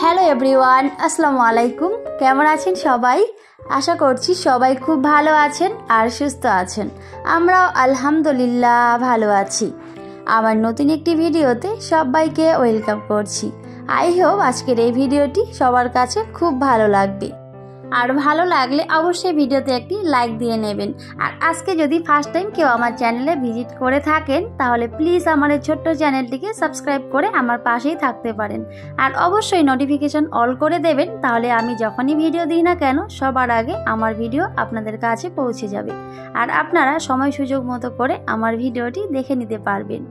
Hello everyone, আসসালামু আলাইকুম। কেমন আছেন সবাই? আশা করছি সবাই খুব ভালো আছেন আর সুস্থ আছেন। আমরাও আলহামদুলিল্লাহ ভালো আছি। আমার নতুন একটি ভিডিওতে সবাইকে ওয়েলকাম করছি। আই হোপ আজকের এই ভিডিওটি সবার কাছে খুব ভালো লাগবে। আর ভালো লাগলে অবশ্যই ভিডিওতে একটি লাইক দিয়ে নেবেন। আর আজকে যদি ফার্স্ট টাইম কেউ আমার চ্যানেলে ভিজিট করে থাকেন তাহলে প্লিজ আমার এই ছোট্ট চ্যানেলটিকে সাবস্ক্রাইব করে আমার পাশেই থাকতে পারেন। আর অবশ্যই নোটিফিকেশন অল করে দেবেন, তাহলে আমি যখনই ভিডিও দিই না কেন সবার আগে আমার ভিডিও আপনাদের কাছে পৌঁছে যাবে। আর আপনারা সময় সুযোগ মতো করে আমার ভিডিওটি দেখে নিতে পারবেন।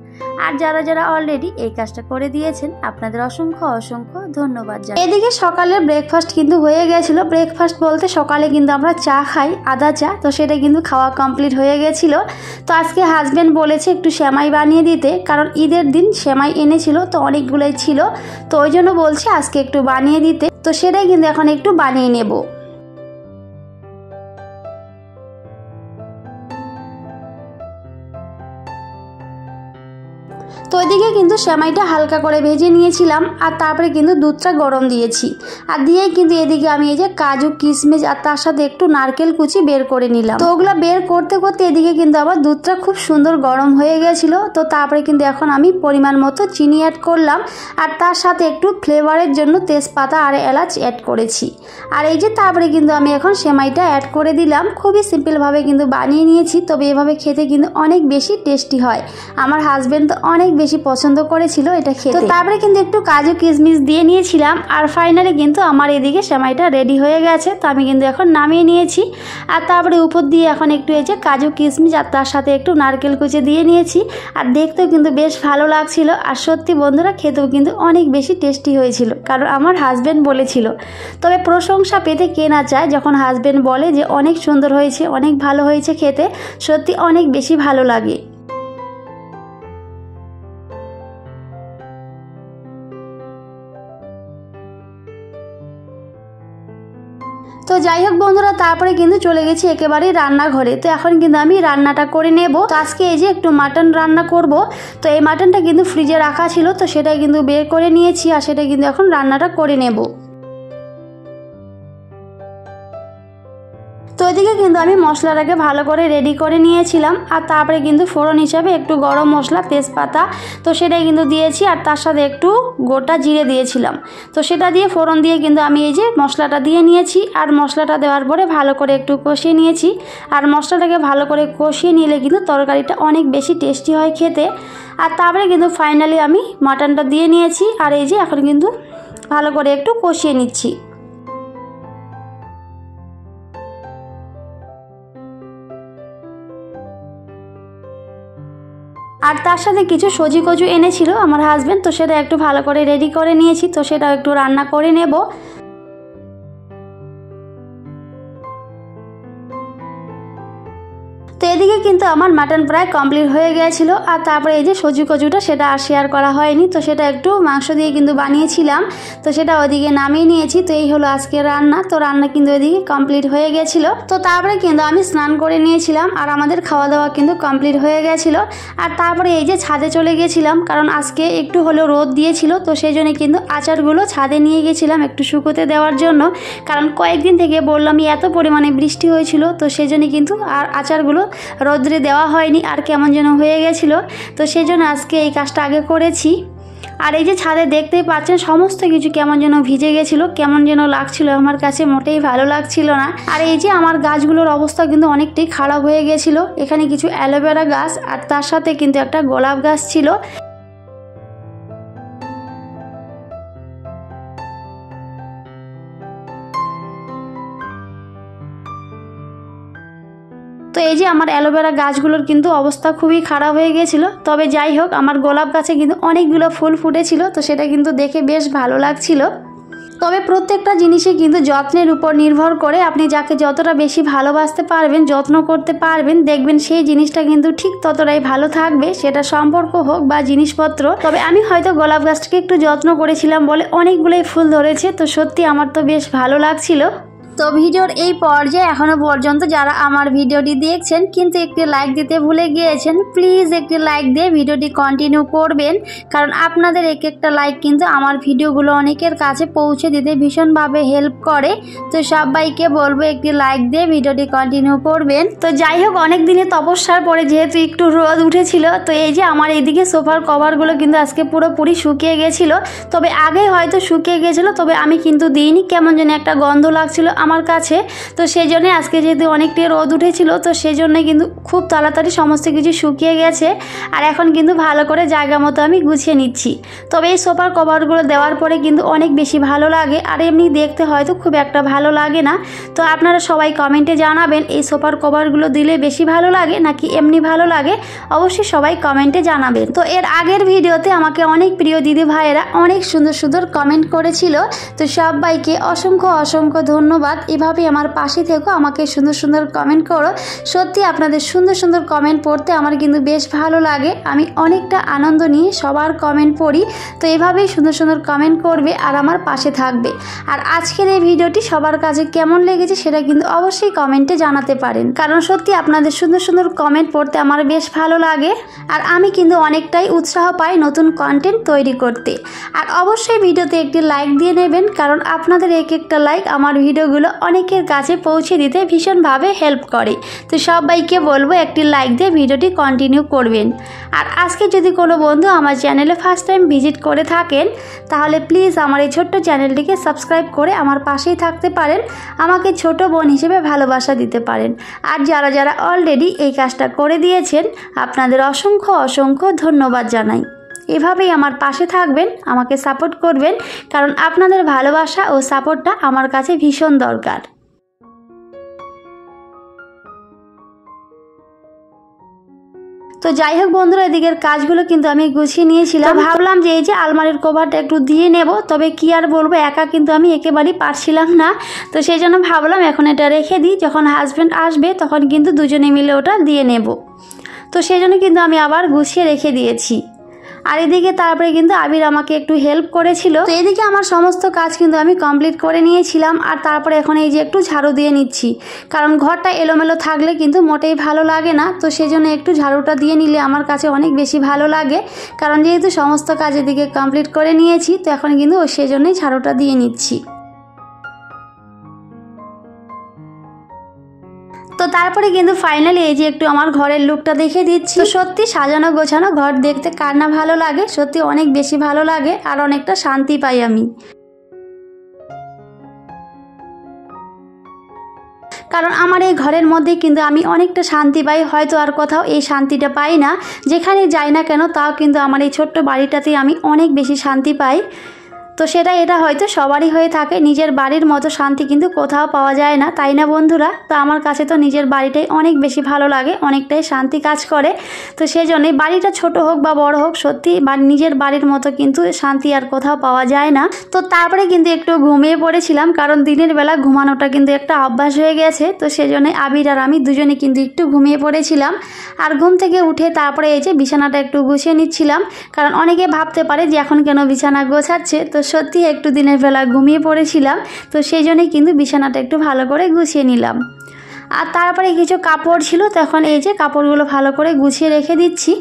আর যারা যারা অলরেডি এই কাজটা করে দিয়েছেন আপনাদের অসংখ্য অসংখ্য ধন্যবাদ জানাই। এদিকে সকালের ব্রেকফাস্ট কিন্তু হয়ে গেছিল। ব্রেকফাস্ট বলতে সকালে কিন্তু আমরা চা খাই, আদা চা, তো সেটা কিন্তু খাওয়া কমপ্লিট হয়ে গেছিল। তো আজকে হাজব্যান্ড বলেছে একটু সেমাই বানিয়ে দিতে, কারণ ঈদের দিন সেমাই এনেছিল তো অনেকগুলোই ছিল, তো ওই জন্য বলছে আজকে একটু বানিয়ে দিতে। তো সেটাই কিন্তু এখন একটু বানিয়ে নেব। তো ওইদিকে কিন্তু সেমাইটা হালকা করে ভেজে নিয়েছিলাম আর তারপরে কিন্তু দুধটা গরম দিয়েছি। আর দিয়ে কিন্তু এদিকে আমি এই যে কাজু কিশমিশ আর তার সাথে একটু নারকেল কুচি বের করে নিলাম। তো ওগুলো বের করতে করতে এদিকে কিন্তু আবার দুধটা খুব সুন্দর গরম হয়ে গেছিল। তো তারপরে কিন্তু এখন আমি পরিমাণ মতো চিনি অ্যাড করলাম আর তার সাথে একটু ফ্লেভারের জন্য তেজপাতা আর এলাচ অ্যাড করেছি। আর এই যে তারপরে কিন্তু আমি এখন সেমাইটা অ্যাড করে দিলাম। খুবই সিম্পলভাবে কিন্তু বানিয়ে নিয়েছি, তবে এভাবে খেতে কিন্তু অনেক বেশি টেস্টি হয়। আমার হাজবেন্ড তো অনেক বেশি পছন্দ করেছিল এটা খেতে। তো তারপরে কিন্তু একটু কাজু কিশমিশ দিয়ে নিয়েছিলাম। আর ফাইনালি কিন্তু আমার এদিকে সেমাইটা রেডি হয়ে গেছে। তো আমি কিন্তু এখন নামিয়ে নিয়েছি। আর তারপরে উপর দিয়ে এখন একটু এই যে কাজু কিশমিশ আর তার সাথে একটু নারকেল কুচি দিয়ে নিয়েছি। আর দেখতেও কিন্তু বেশ ভালো লাগছিল। আর সত্যি বন্ধুরা খেতেও কিন্তু অনেক বেশি টেস্টি হয়েছিল, কারণ আমার হাজবেন্ড বলেছিল। তবে প্রশংসা পেতে কে না চায়, যখন হাজবেন্ড বলে যে অনেক সুন্দর হয়েছে, অনেক ভালো হয়েছে খেতে, সত্যি অনেক বেশি ভালো লাগে। তো যাই হোক বন্ধুরা, তারপরে কিন্তু চলে গেছি একেবারেই রান্নাঘরে। তো এখন কিন্তু আমি রান্নাটা করে নেব। তো আজকে এই যে একটু মাটন রান্না করব। তো এই মাটনটা কিন্তু ফ্রিজে রাখা ছিল, তো সেটাই কিন্তু বের করে নিয়েছি আর সেটা কিন্তু এখন রান্নাটা করে নেব। তো এদিকে কিন্তু আমি মশলাটাকে ভালো করে রেডি করে নিয়েছিলাম। আর তারপরে কিন্তু ফোড়ন হিসাবে একটু গরম মশলা, তেজপাতা, তো সেটাই কিন্তু দিয়েছি। আর তার সাথে একটু গোটা জিরে দিয়েছিলাম। তো সেটা দিয়ে ফোড়ন দিয়ে কিন্তু আমি এই যে মশলাটা দিয়ে নিয়েছি। আর মশলাটা দেওয়ার পরে ভালো করে একটু কষিয়ে নিয়েছি। আর মশলাটাকে ভালো করে কষিয়ে নিলে কিন্তু তরকারিটা অনেক বেশি টেস্টি হয় খেতে। আর তারপরে কিন্তু ফাইনালি আমি মাটনটা দিয়ে নিয়েছি। আর এই যে এখন কিন্তু ভালো করে একটু কষিয়ে নিচ্ছি। আর তার সাথে কিছু সজি কচু এনেছিল আমার হাজবেন্ড, তো সেটা একটু ভালো করে রেডি করে নিয়েছি। তো সেটা একটু রান্না করে নেব। তো এদিকে কিন্তু আমার মাটন প্রায় কমপ্লিট হয়ে গিয়েছিল। আর তারপরে এই যে সজি কচুটা সেটা আর শেয়ার করা হয়নি, তো সেটা একটু মাংস দিয়ে কিন্তু বানিয়েছিলাম। তো সেটা ওইদিকে নামিয়ে নিয়েছি। তো এই হলো আজকের রান্না। তো রান্না কিন্তু ওইদিকে কমপ্লিট হয়ে গেছিল। তো তারপরে কিন্তু আমি স্নান করে নিয়েছিলাম আর আমাদের খাওয়া দাওয়া কিন্তু কমপ্লিট হয়ে গেছিল। আর তারপরে এই যে ছাদে চলে গেছিলাম, কারণ আজকে একটু হলেও রোদ দিয়েছিল। তো সেই জন্য কিন্তু আচারগুলো ছাদে নিয়ে গেছিলাম একটু শুকোতে দেওয়ার জন্য, কারণ কয়েকদিন থেকে বললাম এত পরিমাণে বৃষ্টি হয়েছিল। তো সেই জন্য কিন্তু আর আচারগুলো রোদ্রে দেওয়া হয়নি আর কেমন যেন হয়ে গেছিলো। তো সেই জন্য আজকে এই কাজটা আগে করেছি। আর এই যে ছাদে দেখতেই পাচ্ছেন সমস্ত কিছু কেমন যেন ভিজে গেছিলো, কেমন যেন লাগছিল, আমার কাছে মোটেই ভালো লাগছিল না। আর এই যে আমার গাছগুলোর অবস্থা কিন্তু অনেকটাই খারাপ হয়ে গেছিলো। এখানে কিছু অ্যালোভেরা গাছ আর তার সাথে কিন্তু একটা গোলাপ গাছ ছিল। তো এই যে আমার অ্যালোভেরা গাছগুলোর কিন্তু অবস্থা খুবই খারাপ হয়ে গেছিলো। তবে যাই হোক আমার গোলাপ গাছে কিন্তু অনেকগুলো ফুল ফুটেছিল, তো সেটা কিন্তু দেখে বেশ ভালো লাগছিল। তবে প্রত্যেকটা জিনিসে কিন্তু যত্নের উপর নির্ভর করে। আপনি যাকে যতটা বেশি ভালোবাসতে পারবেন, যত্ন করতে পারবেন, দেখবেন সেই জিনিসটা কিন্তু ঠিক ততটাই ভালো থাকবে, সেটা সম্পর্ক হোক বা জিনিসপত্র। তবে আমি হয়তো গোলাপ গাছটাকে একটু যত্ন করেছিলাম বলে অনেকগুলোই ফুল ধরেছে। তো সত্যি আমার তো বেশ ভালো লাগছিল। তো ভিডিওর এই পর্যায়ে এখনও পর্যন্ত যারা আমার ভিডিওটি দেখছেন কিন্তু একটি লাইক দিতে ভুলে গিয়েছেন, প্লিজ একটি লাইক দিয়ে ভিডিওটি কন্টিনিউ করবেন, কারণ আপনাদের এক একটা লাইক কিন্তু আমার ভিডিওগুলো অনেকের কাছে পৌঁছে দিতে ভীষণভাবে হেল্প করে। তো সবাইকে বলবো একটি লাইক দিয়ে ভিডিওটি কন্টিনিউ করবেন। তো যাই হোক, অনেক দিনে তপস্যার পরে যেহেতু একটু রোদ উঠেছিল, তো এই যে আমার এইদিকে সোফার কভারগুলো কিন্তু আজকে পুরোপুরি শুকিয়ে গেছিলো। তবে আগে হয়তো শুকিয়ে গেছিলো, তবে আমি কিন্তু দিইনি, কেমন যেন একটা গন্ধ লাগছিল আমার কাছে। তো সেই জন্য আজকে যেহেতু অনেকটাই রোদ উঠেছিল, তো সেই জন্য কিন্তু খুব তাড়াতাড়ি সমস্ত কিছু শুকিয়ে গেছে। আর এখন কিন্তু ভালো করে জায়গা মতো আমি গুছিয়ে নিচ্ছি। তবে এই সোফার কভারগুলো দেওয়ার পরে কিন্তু অনেক বেশি ভালো লাগে, আর এমনি দেখতে হয়তো খুব একটা ভালো লাগে না। তো আপনারা সবাই কমেন্টে জানাবেন এই সোফার কভারগুলো দিলে বেশি ভালো লাগে নাকি এমনি ভালো লাগে, অবশ্যই সবাই কমেন্টে জানাবেন। তো এর আগের ভিডিওতে আমাকে অনেক প্রিয় দিদি ভাইয়েরা অনেক সুন্দর সুন্দর কমেন্ট করেছিল। তো সবাইকে অসংখ্য অসংখ্য ধন্যবাদ। এভাবেই আমার পাশে থেকো, আমাকে সুন্দর সুন্দর কমেন্ট করো। সত্যি আপনাদের সুন্দর সুন্দর কমেন্ট পড়তে আমার কিন্তু বেশ ভালো লাগে, আমি অনেকটা আনন্দ নিয়ে সবার কমেন্ট পড়ি। তো এভাবেই সুন্দর সুন্দর কমেন্ট করবে আর আমার পাশে থাকবে। আর আজকের এই ভিডিওটি সবার কাছে কেমন লেগেছে সেটা কিন্তু অবশ্যই কমেন্টে জানাতে পারেন, কারণ সত্যি আপনাদের সুন্দর সুন্দর কমেন্ট পড়তে আমার বেশ ভালো লাগে, আর আমি কিন্তু অনেকটাই উৎসাহ পাই নতুন কন্টেন্ট তৈরি করতে। আর অবশ্যই ভিডিওতে একটি লাইক দিয়ে নেবেন, কারণ আপনাদের এক একটা লাইক আমার ভিডিওগুলো অনেকের কাছে পৌঁছে দিতে ভীষণভাবে হেল্প করে। তো সবাইকে বলবো একটি লাইক দিয়ে ভিডিওটি কন্টিনিউ করবেন। আর আজকে যদি কোনো বন্ধু আমার চ্যানেলে ফার্স্ট টাইম ভিজিট করে থাকেন, তাহলে প্লিজ আমার এই ছোট্ট চ্যানেলটিকে সাবস্ক্রাইব করে আমার পাশেই থাকতে পারেন, আমাকে ছোট বোন হিসেবে ভালোবাসা দিতে পারেন। আর যারা যারা অলরেডি এই কাজটা করে দিয়েছেন, আপনাদের অসংখ্য অসংখ্য ধন্যবাদ জানাই। এভাবেই আমার পাশে থাকবেন, আমাকে সাপোর্ট করবেন, কারণ আপনাদের ভালোবাসা ও সাপোর্টটা আমার কাছে ভীষণ দরকার। তো যাই হোক বন্ধুরা, এদিকের কাজগুলো কিন্তু আমি গুছিয়ে নিয়েছিলাম। ভাবলাম যে এই যে আলমারির কভারটা একটু দিয়ে নেব, তবে কি আর বলবো, একা কিন্তু আমি একেবারেই পারছিলাম না। তো সেই জন্য ভাবলাম এখন এটা রেখে দিই, যখন হাজব্যান্ড আসবে তখন কিন্তু দুজনে মিলে ওটা দিয়ে নেব। তো সেই জন্য কিন্তু আমি আবার গুছিয়ে রেখে দিয়েছি। আর এদিকে তারপরে কিন্তু আবির আমাকে একটু হেল্প করেছিল। তো এদিকে আমার সমস্ত কাজ কিন্তু আমি কমপ্লিট করে নিয়েছিলাম। আর তারপরে এখন এই যে একটু ঝাড়ু দিয়ে নিচ্ছি, কারণ ঘরটা এলোমেলো থাকলে কিন্তু মোটেই ভালো লাগে না। তো সেই জন্য একটু ঝাড়ুটা দিয়ে নিলে আমার কাছে অনেক বেশি ভালো লাগে, কারণ যেহেতু সমস্ত কাজ এদিকে কমপ্লিট করে নিয়েছি, তো এখন কিন্তু সেই জন্যই ঝাড়ুটা দিয়ে নিচ্ছি। তো তারপরে কিন্তু ফাইনালি এই যে একটু আমার ঘরের লুকটা দেখে দিচ্ছি। তো সত্যি সাজানো গোছানো ঘর দেখতে কার না ভালো লাগে, সত্যি অনেক বেশি ভালো লাগে, আর অনেকটা শান্তি পাই আমি। কারণ আমার এই ঘরের মধ্যে কিন্তু আমি অনেকটা শান্তি পাই, হয়তো আর কোথাও এই শান্তিটা পাই না। যেখানে যাই না কেন, তাও কিন্তু আমার এই ছোট্ট বাড়িটাতেই আমি অনেক বেশি শান্তি পাই। তো এটা হয়তো সবারই হয়ে থাকে, নিজের বাড়ির মতো শান্তি কিন্তু কোথাও পাওয়া যায় না, তাই না বন্ধুরা? তো আমার কাছে তো নিজের বাড়িটাই অনেক বেশি ভালো লাগে, অনেকটাই শান্তি কাজ করে। তো সেই জন্যই বাড়িটা ছোট হোক বা বড় হোক, সত্যি নিজের বাড়ির মতো কিন্তু শান্তি আর কোথাও পাওয়া যায় না। তো তারপরে কিন্তু একটু ঘুমিয়ে পড়েছিলাম, কারণ দিনের বেলা ঘুমানোটা কিন্তু একটা অভ্যাস হয়ে গেছে। তো সেই জন্য আবির আর আমি দুজনে কিন্তু একটু ঘুমিয়ে পড়েছিলাম। আর ঘুম থেকে উঠে তারপরে এই যে বিছানাটা একটু গুছিয়ে নিচ্ছিলাম, কারণ অনেকে ভাবতে পারে যে এখন কেন বিছানা গোছাচ্ছে। তো সত্যি একটু দিনের বেলা ঘুমিয়ে পড়েছিলাম, তো সেই জন্যই কিন্তু বিছানাটা একটু ভালো করে গুছিয়ে নিলাম। আর তারপরে কিছু কাপড় ছিল, তখন এই যে কাপড়গুলো ভালো করে গুছিয়ে রেখে দিচ্ছি।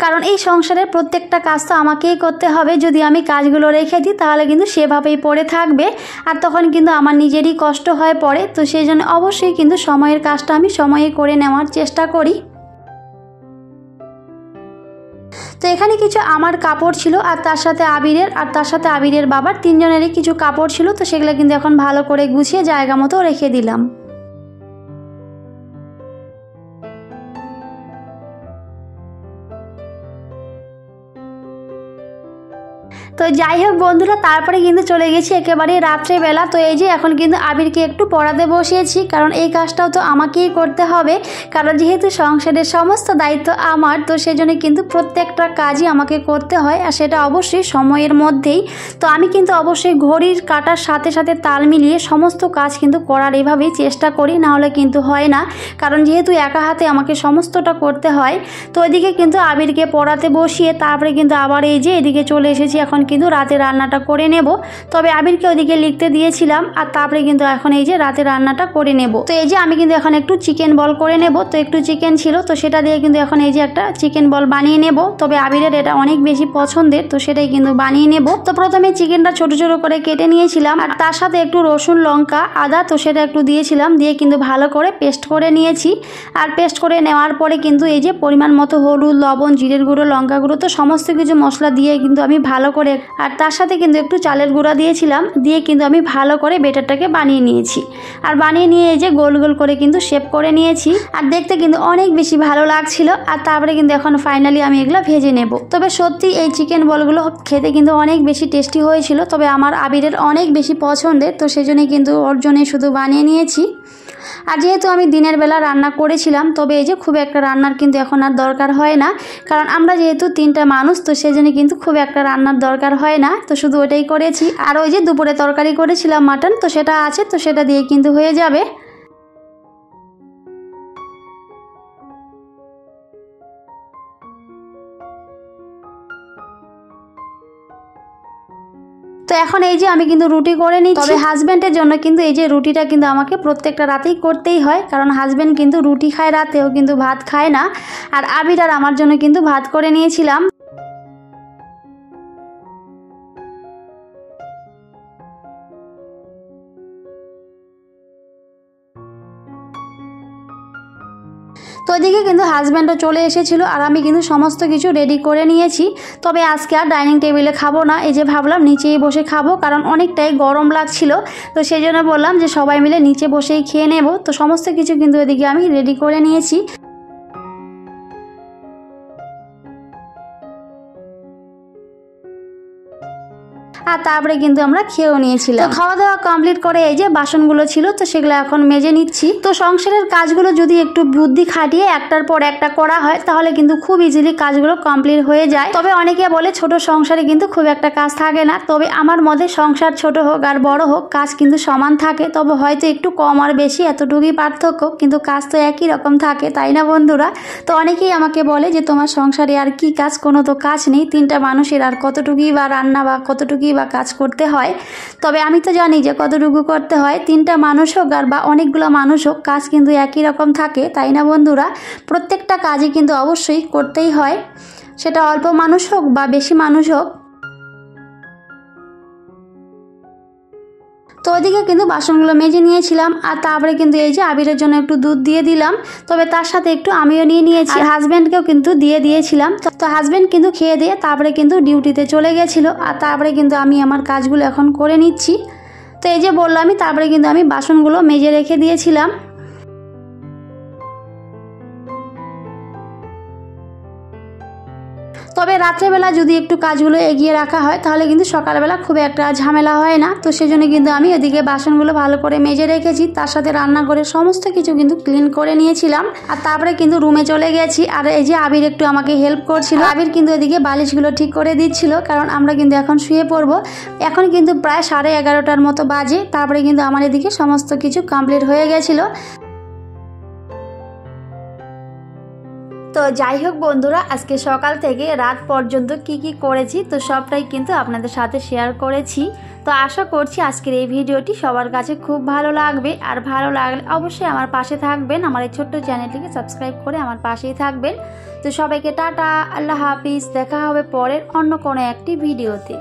কারণ এই সংসারের প্রত্যেকটা কাজ তো আমাকেই করতে হবে, যদি আমি কাজগুলো রেখে দিই তাহলে কিন্তু সেভাবেই পড়ে থাকবে, আর তখন কিন্তু আমার নিজেরই কষ্ট হয়ে পড়ে। তো সেই জন্য অবশ্যই কিন্তু সময়ের কাজটা আমি সময়ে করে নেওয়ার চেষ্টা করি। তো এখানে কিছু আমার কাপড় ছিল, আর তার সাথে আবিরের বাবার, তিনজনেরই কিছু কাপড় ছিল। তো সেগুলো কিন্তু এখন ভালো করে গুছিয়ে জায়গা মতো রেখে দিলাম। তো যাই হোক বন্ধুরা, তারপরে কিন্তু চলে গেছি একেবারে রাত্রেবেলা। তো এই যে এখন কিন্তু আবিরকে একটু পড়াতে বসিয়েছি, কারণ এই কাজটাও তো আমাকেই করতে হবে, কারণ যেহেতু সংসারের সমস্ত দায়িত্ব আমার, তো সেজন্য কিন্তু প্রত্যেকটা কাজই আমাকে করতে হয়, আর সেটা অবশ্যই সময়ের মধ্যেই। তো আমি কিন্তু অবশ্যই ঘড়ির কাটার সাথে সাথে তাল মিলিয়ে সমস্ত কাজ কিন্তু করার এভাবেই চেষ্টা করি, না হলে কিন্তু হয় না, কারণ যেহেতু একা হাতে আমাকে সমস্তটা করতে হয়। তো ওইদিকে কিন্তু আবিরকে পড়াতে বসিয়ে তারপরে কিন্তু আবার এই যে এদিকে চলে এসেছি, এখন কিন্তু রাতে রান্নাটা করে নেব। তবে আবিরকে ওইদিকে লিখতে দিয়েছিলাম, আর তারপরে কিন্তু এখন এই যে রাতে রান্নাটা করে নেব। তো এই যে আমি কিন্তু এখন একটু চিকেন বল করে নেব। তো একটু চিকেন ছিল, তো সেটা দিয়ে কিন্তু এখন এই যে একটা চিকেন বল বানিয়ে নেব। তবে আবিরের এটা অনেক বেশি পছন্দের, তো সেটাই কিন্তু বানিয়ে নেব। তো প্রথমে চিকেনটা ছোট ছোট করে কেটে নিয়েছিলাম, আর তার সাথে একটু রসুন, লঙ্কা, আদা, তো সেটা একটু দিয়েছিলাম, দিয়ে কিন্তু ভালো করে পেস্ট করে নিয়েছি। আর পেস্ট করে নেওয়ার পরে কিন্তু এই যে পরিমাণ মতো হলুদ, লবণ, জিরের গুঁড়ো, লঙ্কা গুঁড়ো, তো সমস্ত কিছু মশলা দিয়ে কিন্তু আমি ভালো করে, আর তার সাথে কিন্তু একটু চালের গুঁড়া দিয়েছিলাম, দিয়ে কিন্তু আমি ভালো করে বেটারটাকে বানিয়ে নিয়েছি। আর বানিয়ে নিয়ে এই যে গোল গোল করে কিন্তু শেপ করে নিয়েছি, আর দেখতে কিন্তু অনেক বেশি ভালো লাগছিল। আর তারপরে কিন্তু এখন ফাইনালি আমি এগুলো ভেজে নেব। তবে সত্যি এই চিকেন বলগুলো খেতে কিন্তু অনেক বেশি টেস্টি হয়েছিল, তবে আমার আবিরের অনেক বেশি পছন্দের, তো সেজন্যই কিন্তু ওর জন্যই শুধু বানিয়ে নিয়েছি। আর যেহেতু আমি দিনের বেলা রান্না করেছিলাম, তবে এই যে খুব একটা রান্নার কিন্তু এখন আর দরকার হয় না, কারণ আমরা যেহেতু 3টা মানুষ, তো সেজন্য কিন্তু খুব একটা রান্নার দরকার হয় না, তো শুধু ওটাই করেছি। আর ওই যে দুপুরে তরকারি করেছিলাম মাটন, তো সেটা আছে, তো সেটা দিয়ে কিন্তু হয়ে যাবে। তো এখন এই যে আমি কিন্তু রুটি করে নিচ্ছি। তবে হাজব্যান্ডের জন্য কিন্তু এই যে রুটিটা কিন্তু আমাকে প্রত্যেকটা রাতেই করতেই হয়, কারণ হাজব্যান্ড কিন্তু রুটি খায় রাতেও, কিন্তু ভাত খায় না। আর আবির আর আমার জন্য কিন্তু ভাত করে নিয়েছিলাম। তো ওইদিকে কিন্তু হাজব্যান্ডও চলে এসেছিলো, আর আমি কিন্তু সমস্ত কিছু রেডি করে নিয়েছি। তবে আজকে আর ডাইনিং টেবিলে খাবো না, এই যে ভাবলাম নিচেই বসে খাবো, কারণ অনেকটাই গরম লাগছিল। তো সেই জন্য বললাম যে সবাই মিলে নিচে বসেই খেয়ে নেব। তো সমস্ত কিছু কিন্তু ওইদিকে আমি রেডি করে নিয়েছি। আর তারপরে কিন্তু আমরা খেয়েও নিয়েছিলাম। তো খাওয়া দাওয়া কমপ্লিট করে এই যে বাসনগুলো ছিল, তো সেগুলো এখন মেজে নিচ্ছি। তো সংসারের কাজগুলো যদি একটু বুদ্ধি খাটিয়ে একটার পর একটা করা হয়, তাহলে কিন্তু খুব ইজিলি কাজগুলো কমপ্লিট হয়ে যায়। তবে অনেকে বলে ছোট সংসারে কিন্তু খুব একটা কাজ থাকে না, তবে আমার মতে সংসার ছোট হোক আর বড় হোক, কাজ কিন্তু সমান থাকে, তবে হয়তো একটু কম আর বেশি এতটুকুই পার্থক্য, কিন্তু কাজ তো একই রকম থাকে, তাই না বন্ধুরা? তো অনেকেই আমাকে বলে যে তোমার সংসারে আর কি কাজ, কোনো তো কাজ নেই, 3টা মানুষের আর কতটুকুই বা রান্না বা কতটুকুই বা কাজ করতে হয়। তবে আমি তো জানি যে কতটুকু করতে হয়, 3টা মানুষ হোক আর বা অনেকগুলো মানুষ হোক, কাজ কিন্তু একই রকম থাকে, তাই না বন্ধুরা? প্রত্যেকটা কাজই কিন্তু অবশ্যই করতেই হয়, সেটা অল্প মানুষ হোক বা বেশি মানুষ হোক। তো ওইদিকে কিন্তু বাসনগুলো মেজে নিয়েছিলাম, আর তারপরে কিন্তু এই যে আবিরের জন্য একটু দুধ দিয়ে দিলাম, তবে তার সাথে একটু আমিও নিয়ে নিয়েছি, আর হাজব্যান্ডকেও কিন্তু দিয়ে দিয়েছিলাম। তো হাজব্যান্ড কিন্তু খেয়ে দিয়ে তারপরে কিন্তু ডিউটিতে চলে গেছিল, আর তারপরে কিন্তু আমি আমার কাজগুলো এখন করে নিচ্ছি। তো এই যে বললামই, তারপরে কিন্তু আমি বাসনগুলো মেজে রেখে দিয়েছিলাম। তবে রাত্রেবেলা যদি একটু কাজগুলো এগিয়ে রাখা হয়, তাহলে কিন্তু সকালবেলা খুব একটা ঝামেলা হয় না। তো সেজন্য কিন্তু আমি ওদিকে বাসনগুলো ভালো করে মেজে রেখেছি, তার সাথে রান্না করে সমস্ত কিছু কিন্তু ক্লিন করে নিয়েছিলাম। আর তারপরে কিন্তু রুমে চলে গেছি, আর এই যে আবির একটু আমাকে হেল্প করছিল। আবির কিন্তু এদিকে বালিশগুলো ঠিক করে দিচ্ছিল, কারণ আমরা কিন্তু এখন শুয়ে পড়বো। এখন কিন্তু প্রায় 11:30টার মতো বাজে। তারপরে কিন্তু আমার এদিকে সমস্ত কিছু কমপ্লিট হয়ে গেছিলো। তো যাই হোক বন্ধুরা, আজকে সকাল থেকে রাত পর্যন্ত কি কি করেছি, তো সবটাই কিন্তু আপনাদের সাথে শেয়ার করেছি। তো আশা করছি আজকের এই ভিডিওটি সবার কাছে খুব ভালো লাগবে, আর ভালো লাগলে অবশ্যই আমার পাশে থাকবেন, আমার এই ছোট্ট চ্যানেলটিকে সাবস্ক্রাইব করে আমার পাশেই থাকবেন। তো সবাইকে টাটা, আল্লাহ হাফিজ, দেখা হবে পরের অন্য কোনো একটি ভিডিওতে।